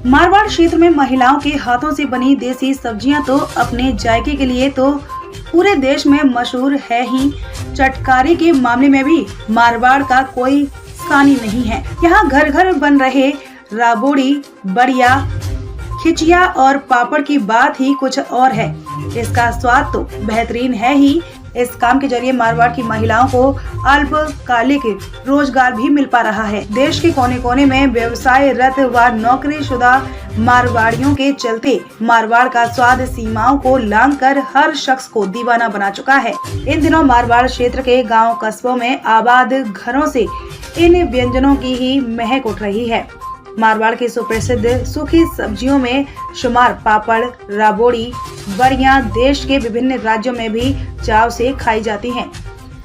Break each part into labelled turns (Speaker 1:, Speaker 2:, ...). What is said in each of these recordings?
Speaker 1: मारवाड़ क्षेत्र में महिलाओं के हाथों से बनी देसी सब्जियां तो अपने जायके के लिए तो पूरे देश में मशहूर है ही, चटकारी के मामले में भी मारवाड़ का कोई सानी नहीं है। यहाँ घर घर बन रहे राबोड़ी, बड़िया, खिचिया और पापड़ की बात ही कुछ और है। इसका स्वाद तो बेहतरीन है ही। इस काम के जरिए मारवाड़ की महिलाओं को अल्पकालिक रोजगार भी मिल पा रहा है। देश के कोने कोने में व्यवसायरत व नौकरीशुदा मारवाड़ियों के चलते मारवाड़ का स्वाद सीमाओं को लांघकर हर शख्स को दीवाना बना चुका है। इन दिनों मारवाड़ क्षेत्र के गांव कस्बों में आबाद घरों से इन व्यंजनों की ही महक उठ रही है। मारवाड़ के सुप्रसिद्ध सूखी सब्जियों में शुमार पापड़, राबोड़ी, बड़ियां देश के विभिन्न राज्यों में भी चाव से खाई जाती हैं।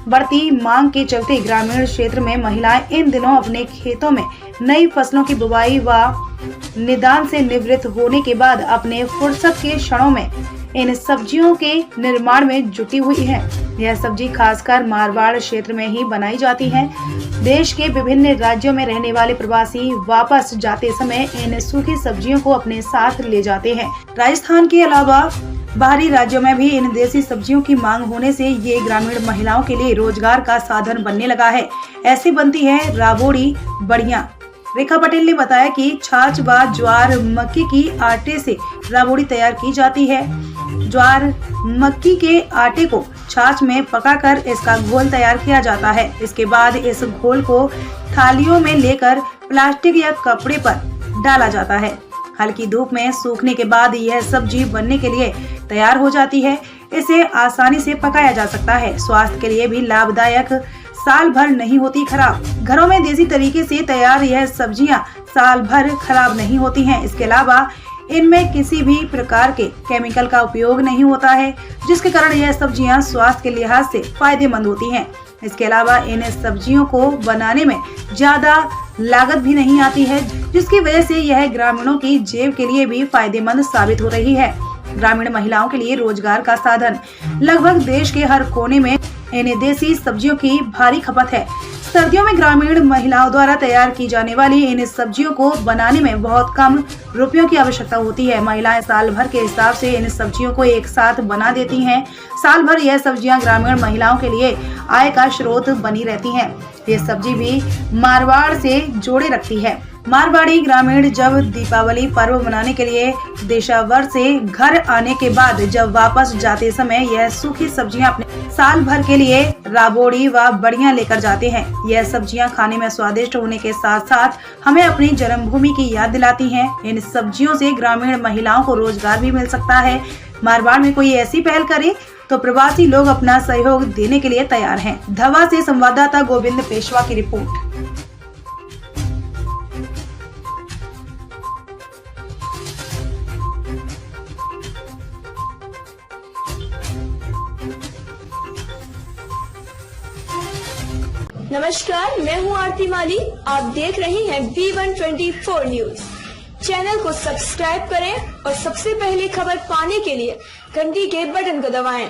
Speaker 1: बढ़ती मांग के चलते ग्रामीण क्षेत्र में महिलाएं इन दिनों अपने खेतों में नई फसलों की बुवाई व निदान से निवृत्त होने के बाद अपने फुर्सत के क्षणों में इन सब्जियों के निर्माण में जुटी हुई है। यह सब्जी खासकर मारवाड़ क्षेत्र में ही बनाई जाती है। देश के विभिन्न राज्यों में रहने वाले प्रवासी वापस जाते समय इन सूखी सब्जियों को अपने साथ ले जाते हैं। राजस्थान के अलावा बाहरी राज्यों में भी इन देसी सब्जियों की मांग होने से ये ग्रामीण महिलाओं के लिए रोजगार का साधन बनने लगा है। ऐसी बनती है राबोड़ी, बड़ियां। रेखा पटेल ने बताया कि छाछ व ज्वार मक्की की आटे से राबोड़ी तैयार की जाती है। ज्वार मक्की के आटे को छाछ में पकाकर इसका घोल तैयार किया जाता है। इसके बाद इस घोल को थालियों में लेकर प्लास्टिक या कपड़े पर डाला जाता है। हल्की धूप में सूखने के बाद यह सब्जी बनने के लिए तैयार हो जाती है। इसे आसानी से पकाया जा सकता है। स्वास्थ्य के लिए भी लाभदायक, साल भर नहीं होती खराब। घरों में देसी तरीके से तैयार यह सब्जियां साल भर खराब नहीं होती हैं। इसके अलावा इनमें किसी भी प्रकार के केमिकल का उपयोग नहीं होता है, जिसके कारण यह सब्जियां स्वास्थ्य के लिहाज से फायदेमंद होती हैं। इसके अलावा इन सब्जियों को बनाने में ज्यादा लागत भी नहीं आती है, जिसकी वजह से यह ग्रामीणों की जेब के लिए भी फायदेमंद साबित हो रही है। ग्रामीण महिलाओं के लिए रोजगार का साधन। लगभग देश के हर कोने में इन देसी सब्जियों की भारी खपत है। सर्दियों में ग्रामीण महिलाओं द्वारा तैयार की जाने वाली इन सब्जियों को बनाने में बहुत कम रुपयों की आवश्यकता होती है। महिलाएं साल भर के हिसाब से इन सब्जियों को एक साथ बना देती हैं। साल भर यह सब्जियां ग्रामीण महिलाओं के लिए आय का स्रोत बनी रहती हैं। ये सब्जी भी मारवाड़ से जोड़े रखती है। मारवाड़ी ग्रामीण जब दीपावली पर्व मनाने के लिए देशावर से घर आने के बाद जब वापस जाते समय यह सूखी सब्जियां अपने साल भर के लिए राबोड़ी व बड़ियां लेकर जाते हैं। यह सब्जियां खाने में स्वादिष्ट होने के साथ साथ हमें अपनी जन्मभूमि की याद दिलाती हैं। इन सब्जियों से ग्रामीण महिलाओं को रोजगार भी मिल सकता है। मारवाड़ में कोई ऐसी पहल करे तो प्रवासी लोग अपना सहयोग देने के लिए तैयार हैं। धवा से संवाददाता गोविंद पेशवा की रिपोर्ट।
Speaker 2: नमस्कार, मैं हूं आरती माली। आप देख रहे हैं V124 न्यूज। चैनल को सब्सक्राइब करें और सबसे पहले खबर पाने के लिए घंटी के बटन को दबाएं।